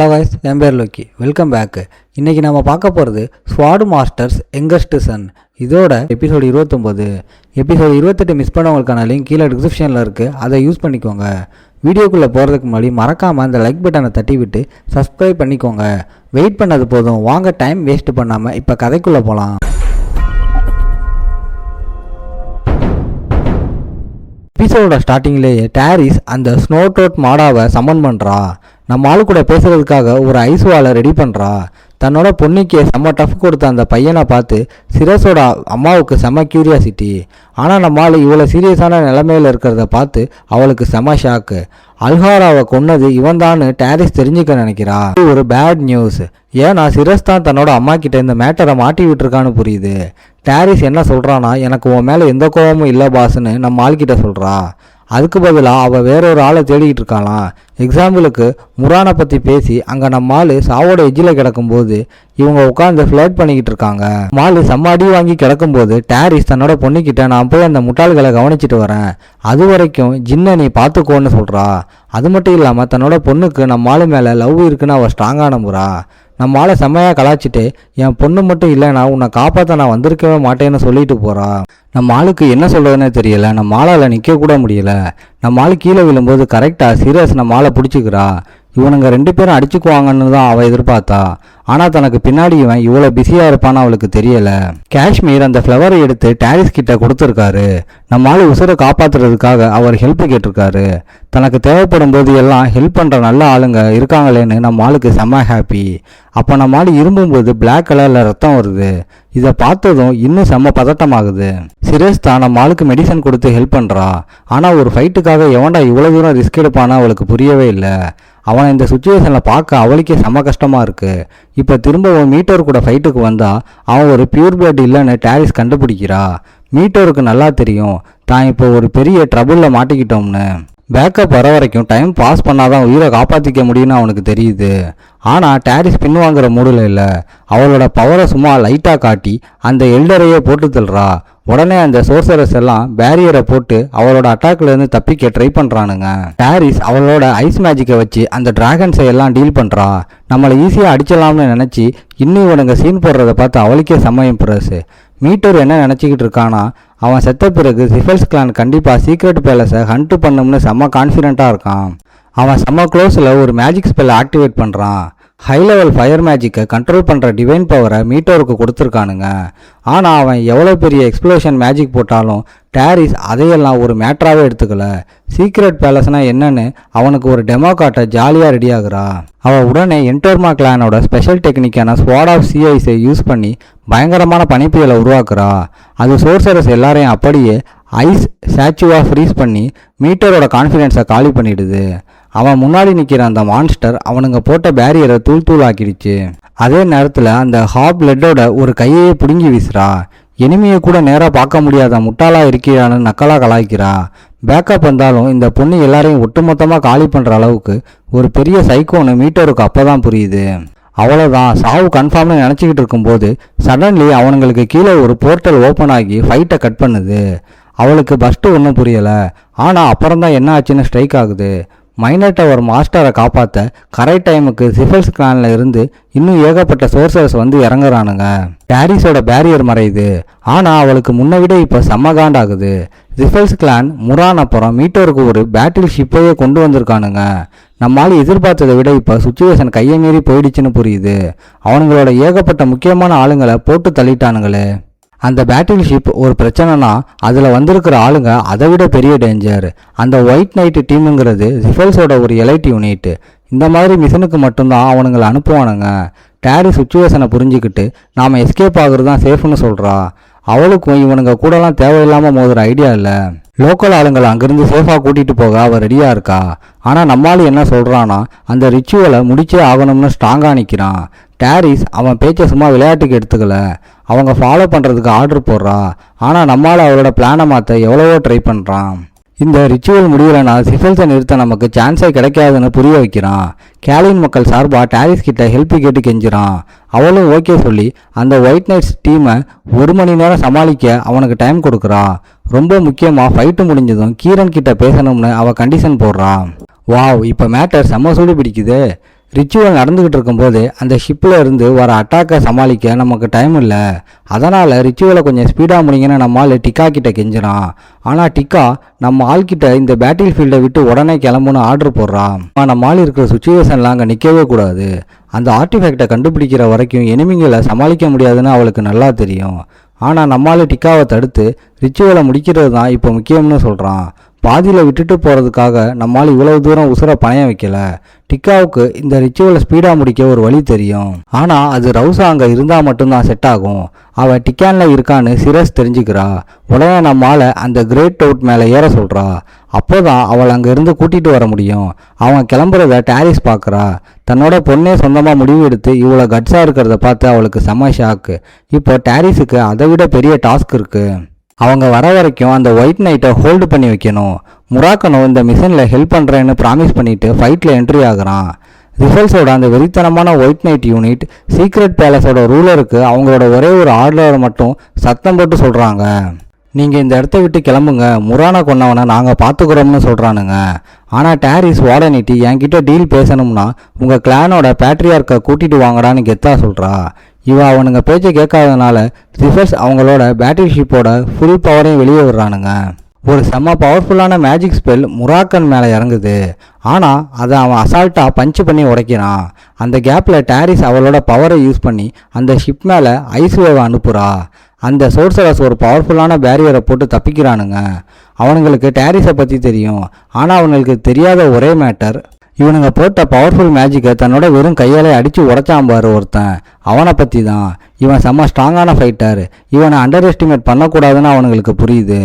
Hello guys, என் பேர் Loki. Welcome back. இன்றைக்கி நம்ம பார்க்க போகிறது ஸ்வாட் மாஸ்டர்ஸ் யங்கஸ்ட் சன். இதோட எபிசோடு 29. எபிசோடு 28 மிஸ் பண்ணவங்களுக்கான லிங்க் கீழே டிஸ்கிரிப்ஷனில் இருக்குது, அதை யூஸ் பண்ணிக்கோங்க. வீடியோக்குள்ளே போகிறதுக்கு முன்னாடி மறக்காமல் அந்த லைக் பட்டனை தட்டி விட்டு சப்ஸ்கிரைப் பண்ணிக்கோங்க. வெயிட் பண்ணது போதும், வாங்க டைம் வேஸ்ட் பண்ணாமல் இப்போ கதைக்குள்ளே போகலாம். எபிசோட ஸ்டார்டிங்லேயே டாரிஸ் அந்த ஸ்னோ டோட் மாடாவை சம்மன் பண்ணுறா. நம்ம ஆளு கூட பேசுறதுக்காக ஒரு ஐஸ் வாலை ரெடி பண்ணுறா. தன்னோட பொண்ணுக்கு செம்ம டஃப் கொடுத்த அந்த பையனை பார்த்து சிரஸோட அம்மாவுக்கு செம்ம கியூரியாசிட்டி. ஆனால் நம்ம ஆள் இவ்வளோ சீரியஸான நிலைமையில் இருக்கிறத பார்த்து அவளுக்கு செம்ம ஷாக்கு. அல்ஹாராவை கொன்னது இவன் தான் டாரிஸ் தெரிஞ்சுக்க நினைக்கிறா. இது ஒரு பேட் நியூஸ். ஏன்னா சிரஸ் தான் தன்னோட அம்மா கிட்ட இந்த மேட்டரை மாட்டி விட்டுருக்கான்னு புரியுது. டாரிஸ் என்ன சொல்கிறான்னா, எனக்கு உன் மேலே எந்த கோபமும் இல்லை பாஸ்ன்னு நம்ம ஆள்கிட்ட சொல்கிறா. அதுக்கு பதிலாக அவள் வேறொரு ஆளை தேடிக்கிட்டு இருக்காளாம். எக்ஸாம்பிளுக்கு முரானை பற்றி பேசி அங்கே நம்ம ஆள் சாவோட எஜ்ஜில் கிடக்கும்போது இவங்க உட்காந்து ஃப்ளர்ட் பண்ணிக்கிட்டு இருக்காங்க. மாலு செம்ம அடி வாங்கி கிடக்கும்போது டாரிஸ் தன்னோட பொண்ணுக்கிட்ட நான் போய் அந்த முட்டாள்களை கவனிச்சிட்டு வரேன், அது வரைக்கும் ஜின்னை நீ பார்த்துக்கோன்னு சொல்கிறா. அது மட்டும் இல்லாமல் தன்னோட பொண்ணுக்கு நம்ம ஆளு மேலே லவ் இருக்குன்னு அவள் ஸ்ட்ராங்காக நம்புறா. நம்ம ஆளை செம்மையாக கலாச்சிட்டு என் பொண்ணு மட்டும் இல்லைன்னா உன்னை காப்பாற்ற நான் வந்திருக்கவே மாட்டேன்னு சொல்லிட்டு போகிறா. நம்ம ஆளுக்கு என்ன சொல்கிறதுனே தெரியல. நம்ம ஆளால் நிற்க கூட முடியல. நம்ம ஆள் கீழே விழும்போது கரெக்டாக சீரியஸ் நம்ம ஆளை பிடிச்சிக்கிறா. இவனுங்க 2 பேரும் அடிச்சுக்குவாங்கன்னு தான் அவள் எதிர்பார்த்தா. ஆனால் தனக்கு பின்னாடி இவன் இவ்வளோ பிஸியாக இருப்பான்னு அவளுக்கு தெரியலை. காஷ்மீர் அந்த ஃப்ளவரை எடுத்து டாரிஸ் கிட்ட கொடுத்துருக்காரு. நம்ம ஆள் உசுரை காப்பாற்றுறதுக்காக அவர் ஹெல்ப் கேட்டிருக்காரு. தனக்கு தேவைப்படும் போது எல்லாம் ஹெல்ப் பண்ணுற நல்ல ஆளுங்க இருக்காங்களேன்னு நம்ம ஆளுக்கு செம்ம ஹாப்பி. அப்போ நம்ம ஆள் இரும்பும்போது பிளாக் கலரில் ரத்தம் வருது. இதை பார்த்ததும் இன்னும் செம்ம பதட்டமாகுது. சிரஸ் தான் நம்ம ஆளுக்கு மெடிசன் கொடுத்து ஹெல்ப் பண்ணுறா. ஆனால் ஒரு ஃபைட்டுக்காக எவன்டா இவ்வளோ தூரம் ரிஸ்க் எடுப்பான்னு அவளுக்கு புரியவே இல்லை. அவனை இந்த சுச்சுவேஷனில் பார்க்க அவளுக்கே செம்ம கஷ்டமாக இருக்குது. இப்போ திரும்பவும் மீட்டோர் கூட ஃபைட்டுக்கு வந்தால் அவன் ஒரு பியூர் பிளட் இல்லைன்னு டாரிஸ் கண்டுபிடிக்கிறா. மீட்டோருக்கு நல்லா தெரியும் தான் இப்போ ஒரு பெரிய ட்ரபுளில் மாட்டிக்கிட்டோம்னு. பேக்கப் வர வரைக்கும் டைம் பாஸ் பண்ணாதான் உயிரை காப்பாற்றிக்க முடியும்னு அவனுக்கு தெரியுது. ஆனால் டாரிஸ் பின்வாங்குற மூடில் இல்லை. அவளோட பவரை சும்மா லைட்டாக காட்டி அந்த எல்டரையே போட்டு தள்ளுறா. உடனே அந்த சோர்சரஸ் எல்லாம் பேரியரை போட்டு அவளோட அட்டாக்லேருந்து தப்பிக்க ட்ரை பண்ணுறானுங்க. டாரிஸ் அவளோட ஐஸ் மேஜிக்கை வச்சு அந்த டிராகன்ஸை எல்லாம் டீல் பண்ணுறா. நம்மளை ஈஸியாக அடிச்சலாம்னு நினச்சி இன்னும் இவனுங்க சீன் போடுறத பார்த்து அவளுக்கே செம்ம இம்ப்ரெஸ். மீட்டர் என்ன நினச்சிக்கிட்டு இருக்கானா, அவன் செத்த பிறகு ஜிஃபல்ஸ் கிளான் கண்டிப்பாக சீக்ரெட் பேலஸை ஹண்ட் பண்ணும்னு செம்ம கான்ஃபிடென்ட்டாக இருக்கான். அவன் செம்ம க்ளோஸில் ஒரு மேஜிக் ஸ்பெல்லை ஆக்டிவேட் பண்ணுறான். ஹை லெவல் ஃபயர் மேஜிக்கை கண்ட்ரோல் பண்ணுற டிவைன் பவரை மீட்டோருக்கு கொடுத்துருக்கானுங்க. ஆனால் அவன் எவ்வளோ பெரிய எக்ஸ்ப்ளோஷன் மேஜிக் போட்டாலும் டாரிஸ் அதையெல்லாம் ஒரு மேட்டராகவே எடுத்துக்கல. சீக்ரெட் பேலஸ்னால் என்னன்னு அவனுக்கு ஒரு டெமோ காட்ட ஜாலியாக ரெடி ஆகுறா. அவள் உடனே என்டோர்மா கிளானோட ஸ்பெஷல் டெக்னிக்கான ஸ்வாட் ஆஃப் சிஐஸை யூஸ் பண்ணி பயங்கரமான பனிப்புயலை உருவாக்குறா. அது சோர்சரஸ் எல்லாரையும் அப்படியே ஐஸ் ஸ்டாச்சுவாக ஃப்ரீஸ் பண்ணி மீட்டரோட கான்ஃபிடென்ஸை காலி பண்ணிடுது. அவன் முன்னாடி நிற்கிற அந்த மான்ஸ்டர் அவனுங்க போட்ட பேரியரை தூள் தூள் ஆக்கிடுச்சு. அதே நேரத்தில் அந்த ஹாப் லெட்டோட ஒரு கையையே பிடுங்கி வீசுறா. எனிமையை கூட நேராக பார்க்க முடியாத முட்டாளாக இருக்கிறான்னு நக்கலாக கலாய்க்கிறா. பேக்கப் வந்தாலும் இந்த பொண்ணு எல்லாரையும் ஒட்டுமொத்தமாக காலி பண்ணுற அளவுக்கு ஒரு பெரிய சைக்கோன்னு மீட்டருக்கு அப்போ தான் புரியுது. அவ்வளோதான், சாவு கன்ஃபார்ம்னு நினச்சிக்கிட்டு இருக்கும்போது சடன்லி அவனுங்களுக்கு கீழே ஒரு போர்ட்டல் ஓப்பன் ஆகி ஃபைட்டை கட் பண்ணுது. அவளுக்கு ஃபஸ்ட்டு ஒன்றும் புரியலை. ஆனால் அப்புறம்தான் என்ன ஆச்சுன்னு ஸ்ட்ரைக் ஆகுது. மைனர் டவர் மாஸ்டரை காப்பாற்ற கரெக்ட் டைமுக்கு ஜிஃபல்ஸ் கிளானில் இருந்து இன்னும் ஏகப்பட்ட சோர்சர்ஸ் வந்து இறங்குறானுங்க. டாரிஸோட பேரியர் மறையுது. ஆனால் அவளுக்கு முன்ன விட இப்போ செம்ம காண்டாகுது. ஜிஃபல்ஸ் கிளான் முரான் அப்புறம் மீட்டோருக்கு ஒரு பேட்டில் ஷிப்பையே கொண்டு வந்திருக்கானுங்க. நம்மளால எதிர்பார்த்ததை விட இப்போ சுச்சுவேஷன் கையை மீறி போயிடுச்சுன்னு புரியுது. அவனுங்களோட ஏகப்பட்ட முக்கியமான ஆளுங்களை போட்டு தள்ளிட்டானுங்களே. அந்த பேட்டில் ஷிப் ஒரு பிரச்சனைனா அதில் வந்திருக்கிற ஆளுங்க அதை விட பெரிய டேஞ்சர். அந்த ஒயிட் நைட்டு டீமுங்கிறது ஜிஃபல்ஸோட ஒரு எலைட் யூனிட். இந்த மாதிரி மிஷனுக்கு மட்டும்தான் அவனுங்களை அனுப்புவானுங்க. டாரி சுச்சுவேஷனை புரிஞ்சுக்கிட்டு நாம் எஸ்கேப் ஆகுறது தான் சேஃப்னு சொல்கிறா. அவளுக்கும் இவனுங்க கூடலாம் தேவையில்லாமல் மோதுற ஐடியா இல்லை. லோக்கல் ஆளுங்களை அங்கேருந்து சேஃபாக கூட்டிகிட்டு போக அவள் ரெடியாக இருக்கா. ஆனால் நம்மளால் என்ன சொல்கிறான்னா, அந்த ரிச்சுவலை முடிச்சே ஆகணும்னு ஸ்ட்ராங்காக நிற்கிறான். டாரிஸ் அவன் பேச்சை சும்மா விளையாட்டுக்கு எடுத்துக்கல. அவங்க ஃபாலோ பண்ணுறதுக்கு ஆர்டர் போடுறா. ஆனால் நம்மளால் அவளோட பிளானை மாற்ற எவ்வளவோ ட்ரை பண்ணுறான். இந்த ரிச்சுவல் முடியலைன்னா ஜிஃபல்ஸை நிறுத்த நமக்கு சான்ஸே கிடைக்காதுன்னு புரிய வைக்கிறான். கேலின் மக்கள் சார்பாக டாரிஸ் கிட்ட ஹெல்ப் கேட்டு கெஞ்சிறான். அவளும் ஓகே சொல்லி அந்த ஒயிட் நைட்ஸ் டீமை 1 மணி நேரம் சமாளிக்க அவனுக்கு டைம் கொடுக்குறா. ரொம்ப முக்கியமாக ஃபைட்டு முடிஞ்சதும் கீரன் கிட்ட பேசணும்னு அவள் கண்டிஷன் போடுறான். வாவ், இப்போ மேட்டர் செம்ம சூடு பிடிக்குது. ரிச்சுவல் நடந்துக்கிட்டு இருக்கும்போது அந்த ஷிப்பில் இருந்து வர அட்டாக்கை சமாளிக்க நமக்கு டைம் இல்லை, அதனால் ரிச்சுவலை கொஞ்சம் ஸ்பீடாக முடிங்கன்னு நம்ம ஆள் டிக்கா கிட்ட கெஞ்சிறான். ஆனால் டிக்கா நம்ம ஆள்கிட்ட இந்த பேட்டில் ஃபீல்டை விட்டு உடனே கிளம்புன்னு ஆர்டர் போடுறான். நம்ம ஆள் இருக்கிற சுச்சுவேஷன்லாம் அங்கே நிற்கவே கூடாது, அந்த ஆர்டிஃபேக்டை கண்டுபிடிக்கிற வரைக்கும் எனிமிங்களை சமாளிக்க முடியாதுன்னு அவளுக்கு நல்லா தெரியும். ஆனால் நம்மளால் டிக்காவை தடுத்து ரிச்சுவலை முடிக்கிறது தான் இப்போ முக்கியம்னு சொல்கிறான். பாதியில் விட்டுட்டு போகிறதுக்காக நம்மால் இவ்வளவு தூரம் உசுரை பணைய வைக்கல. டிக்காவுக்கு இந்த ரிச்சுவலை ஸ்பீடாக முடிக்க ஒரு வழி தெரியும், ஆனால் அது ரவுசா அங்கே இருந்தால் மட்டும்தான் செட் ஆகும். அவள் டிக்கானில் இருக்கான்னு சிரஸ் தெரிஞ்சுக்கிறா. உடனே நம்மால் அந்த கிரேட் அவுட் மேலே ஏற சொல்கிறா. அப்போதான் அவள் அங்கேருந்து கூட்டிகிட்டு வர முடியும். அவன் கிளம்புறத டாரிஸ் பார்க்குறா. தன்னோட பொண்ணே சொந்தமாக முடிவு எடுத்து இவ்வளோ கட்ஸாக இருக்கிறத பார்த்து அவளுக்கு செம்ம ஷாக்கு. இப்போ டாரிஸுக்கு அதை விட பெரிய டாஸ்க் இருக்குது. அவங்க வர வரைக்கும் அந்த ஒயிட் நைட்டை ஹோல்டு பண்ணி வைக்கணும். முராக்கனும் இந்த மிஷனில் ஹெல்ப் பண்ணுறேன்னு ப்ராமிஸ் பண்ணிவிட்டு ஃபைட்டில் என்ட்ரி ஆகுறான். ரிஃபல்ஸோட அந்த வெறித்தனமான ஒயிட் நைட் யூனிட் சீக்ரெட் பேலஸோட ரூலருக்கு அவங்களோட ஒரே ஒரு ஆர்டரை மட்டும் சத்தம் போட்டு சொல்கிறாங்க, நீங்கள் இந்த இடத்த விட்டு கிளம்புங்க, முரானை கொன்னவனை நாங்கள் பார்த்துக்குறோம்னு சொல்கிறானுங்க. ஆனால் டாரிஸ் வாடனிட்டி என்கிட்ட டீல் பேசணும்னா உங்கள் கிளானோட பேட்ரியார்க்கை கூட்டிகிட்டு வாங்கடான்னு கெத்தா சொல்கிறா. அவனுங்க பேச்சை கேட்காதனால ரிஃபல்ஸ் அவங்களோட பேட்டில் ஷிப்போட ஃபுல் பவரையும் வெளியே விடுறானுங்க. ஒரு செம்ம பவர்ஃபுல்லான மேஜிக் ஸ்பெல் முராக்கன் மேலே இறங்குது, ஆனால் அதை அவன் அசால்ட்டாக பஞ்சு பண்ணி உடைக்கிறான். அந்த கேப்பில் டாரிஸ் அவளோட பவரை யூஸ் பண்ணி அந்த ஷிப் மேலே ஐஸ் வேவை அனுப்புகிறா. அந்த சோர்சரஸ் ஒரு பவர்ஃபுல்லான பேரியரை போட்டு தப்பிக்கிறானுங்க. அவனுங்களுக்கு டாரிஸை பற்றி தெரியும், ஆனால் அவனுங்களுக்கு தெரியாத ஒரே மேட்டர், இவனுங்க போட்ட பவர்ஃபுல் மேஜிக்கை தன்னோட வெறும் கையாலே அடித்து உடைச்சாம்பாரு ஒருத்தன், அவனை பற்றி தான். இவன் செம்ம ஸ்ட்ராங்கான ஃபைட்டர், இவனை அண்டர் எஸ்டிமேட் பண்ணக்கூடாதுன்னு அவனுங்களுக்கு புரியுது.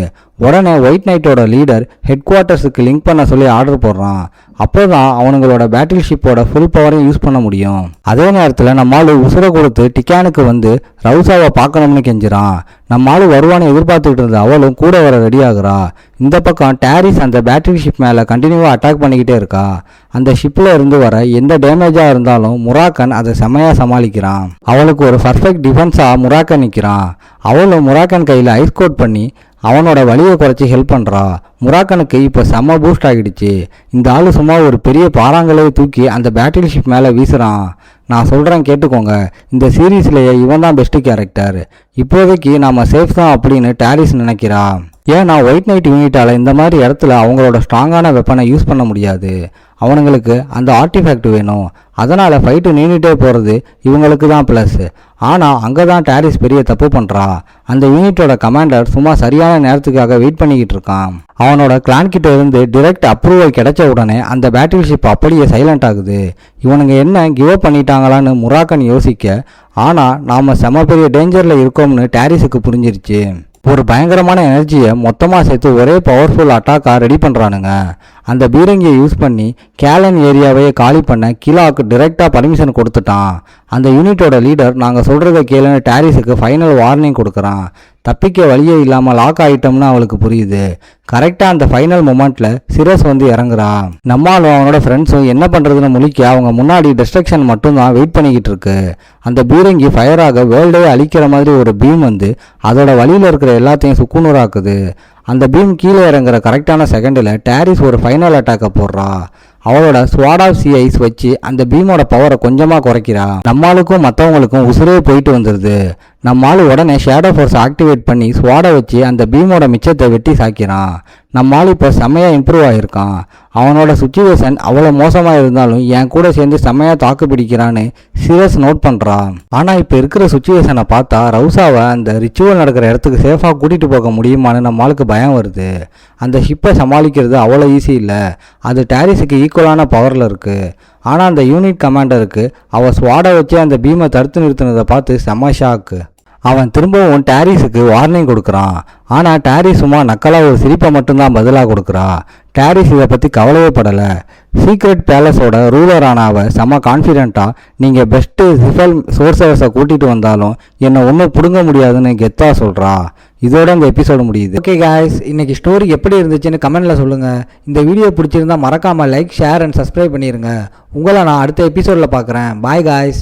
உடனே ஒயிட் நைட்டோட லீடர் ஹெட் குவார்ட்டர்ஸுக்கு லிங்க் பண்ண சொல்லி ஆர்டர் போடுறான். அப்போ தான் அவனுங்களோட பேட்டில் ஷிப்போட ஃபுல் பவரையும் யூஸ் பண்ண முடியும். அதே நேரத்தில் நம்மால் உசுரை கொடுத்து டிக்கானுக்கு வந்து ரவுசாவை பார்க்கணும்னு கெஞ்சிறான். நம்மால் வருவான்னு எதிர்பார்த்துக்கிட்டு இருந்த அவளும் கூட வர ரெடி ஆகுறா. இந்த பக்கம் டாரிஸ் அந்த பேட்டில் ஷிப் மேலே கண்டினியூவாக அட்டாக் பண்ணிக்கிட்டே இருக்கா. அந்த ஷிப்பில் இருந்து வர எந்த டேமேஜாக இருந்தாலும் முராக்கன் அதை செம்மையாக சமாளிக்கிறான். அவளுக்கு ஒரு பர்ஃபெக்ட் டிஃபென்ஸாக முராக்கன் நிற்கிறான். அவளும் முராக்கன் கையில் ஐஸ் கோட் பண்ணி அவனோட வலியை குறைச்சி ஹெல்ப் பண்ணுறா. முராக்கனுக்கு இப்போ செம்ம பூஸ்ட் ஆகிடுச்சு. இந்த ஆள் சும்மா ஒரு பெரிய பாறாங்கலையை தூக்கி அந்த பேட்டில் ஷிப் மேலே வீசுகிறான். நான் சொல்கிறேன் கேட்டுக்கோங்க, இந்த சீரீஸ்லேயே இவன் தான் பெஸ்ட்டு கேரக்டர். இப்போதைக்கு நாம் சேஃப் தான் அப்படின்னு டாரிஸ் நினைக்கிறா. ஏன்னா ஒயிட் நைட் யூனிட்டால் இந்த மாதிரி இடத்துல அவங்களோட ஸ்ட்ராங்கான வெப்பனை யூஸ் பண்ண முடியாது. அவனுங்களுக்கு அந்த ஆர்டிஃபேக்ட் வேணும். அதனால் ஃபைட்டு நீண்டுகிட்டே போகிறது இவங்களுக்கு தான் ப்ளஸ். ஆனால் அங்கே தான் டாரிஸ் பெரிய தப்பு பண்ணுறா. அந்த யூனிட்டோட கமாண்டர் சும்மா சரியான நேரத்துக்காக வெயிட் பண்ணிக்கிட்டு இருக்கான். அவனோட கிளான் கிட்ட இருந்து டிரெக்ட் அப்ரூவல் கிடைச்ச உடனே அந்த பேட்டில் ஷிப் அப்படியே சைலண்ட் ஆகுது. இவனுங்க என்ன கிவ் அப் பண்ணிட்டாங்களான்னு முராக்கன் யோசிக்க, ஆனால் நாம் செம பெரிய டேஞ்சரில் இருக்கோம்னு டாரிஸுக்கு புரிஞ்சிருச்சு. ஒரு பயங்கரமான எனர்ஜியை மொத்தமாக சேர்த்து ஒரே பவர்ஃபுல் அட்டாக்காக ரெடி பண்ணுறானுங்க. அந்த பீரங்கியை யூஸ் பண்ணி கேலன் ஏரியாவையே காலி பண்ண கிலாக்கு டிரெக்டாக பர்மிஷன் கொடுத்துட்டான். அந்த யூனிட்டோட லீடர் நாங்கள் சொல்கிறத கேளுன்னு டாரிஸுக்கு ஃபைனல் வார்னிங் கொடுக்குறான். தப்பிக்க வழியே இல்லாமல் லாக் ஆகிட்டோம்னு அவளுக்கு புரியுது. கரெக்டாக அந்த ஃபைனல் மொமெண்ட்டில் சிரஸ் வந்து இறங்குறா. நம்மளும் அவனோட ஃப்ரெண்ட்ஸும் என்ன பண்ணுறதுன்னு முழிக்க அவங்க முன்னாடி டிஸ்ட்ரக்ஷன் மட்டும்தான் வெயிட் பண்ணிக்கிட்டு இருக்கு. அந்த பீரங்கி ஃபயராக வேர்ல்டே அழிக்கிற மாதிரி ஒரு பீம் வந்து அதோட வழியில் இருக்கிற எல்லாத்தையும் சுக்குநூறாக்குது. அந்த பீம் கீழே இறங்குற கரெக்டான செகண்டில் டாரிஸ் ஒரு ஃபைனல் அட்டாக்கை போடுறா. அவளோட ஸ்வாட் ஆஃப் சி ஐஸ் வச்சு அந்த பீமோட பவரை கொஞ்சமாக குறைக்கிறா. நம்மளுக்கும் மற்றவங்களுக்கும் உசுரே போயிட்டு வந்துடுது. நம்மால் உடனே ஷேடோ ஃபோர்ஸ் ஆக்டிவேட் பண்ணி ஸ்வாடை வச்சு அந்த பீமோட மிச்சத்தை வெட்டி சாக்கிறான். நம்மால் இப்போ செம்மையாக இம்ப்ரூவ் ஆகியிருக்கான். அவனோட சுச்சுவேஷன் அவ்வளோ மோசமாக இருந்தாலும் என் கூட சேர்ந்து செம்மையாக தாக்கு பிடிக்கிறான்னு சிரஸ் நோட் பண்ணுறான். ஆனால் இப்போ இருக்கிற சுச்சுவேஷனை பார்த்தா ரவுசாவை அந்த ரிச்சுவல் நடக்கிற இடத்துக்கு சேஃபாக கூட்டிகிட்டு போக முடியுமான்னு நம்மளுக்கு பயம் வருது. அந்த ஷிப்பை சமாளிக்கிறது அவ்வளோ ஈஸி இல்லை. அது டாரிஸுக்கு ஈக்குவலான பவரில் இருக்குது. ஆனால் அந்த யூனிட் கமாண்டருக்கு அவள் ஸ்வாடை வச்சு அந்த பீமை தடுத்து நிறுத்தினதை பார்த்து செம்ம ஷாக்கு. அவன் திரும்பவும் டாரிஸுக்கு வார்னிங் கொடுக்குறான். ஆனால் டாரிஸ் சும்மா நக்கலாக ஒரு சிரிப்பை மட்டும்தான் பதிலாக கொடுக்குறா. டாரிஸ் இதை பற்றி கவலையே படலை. சீக்ரெட் பேலஸோட ரூலரான அவள் செம்ம கான்ஃபிடென்ட்டாக நீங்கள் பெஸ்ட்டு ரிஃபல் சோர்சர்ஸை கூட்டிகிட்டு வந்தாலும் என்னை ஒன்றும் பிடுங்க முடியாதுன்னு கெத்தா சொல்கிறா. இதோட இந்த எபிசோடு முடியுது. ஓகே காய்ஸ், இன்றைக்கி ஸ்டோரி எப்படி இருந்துச்சுன்னு கமெண்ட்டில் சொல்லுங்கள். இந்த வீடியோ பிடிச்சிருந்தா மறக்காமல் லைக், ஷேர் அண்ட் சப்ஸ்கிரைப் பண்ணிடுங்க. உங்களை நான் அடுத்த எபிசோடில் பார்க்குறேன். Bye guys.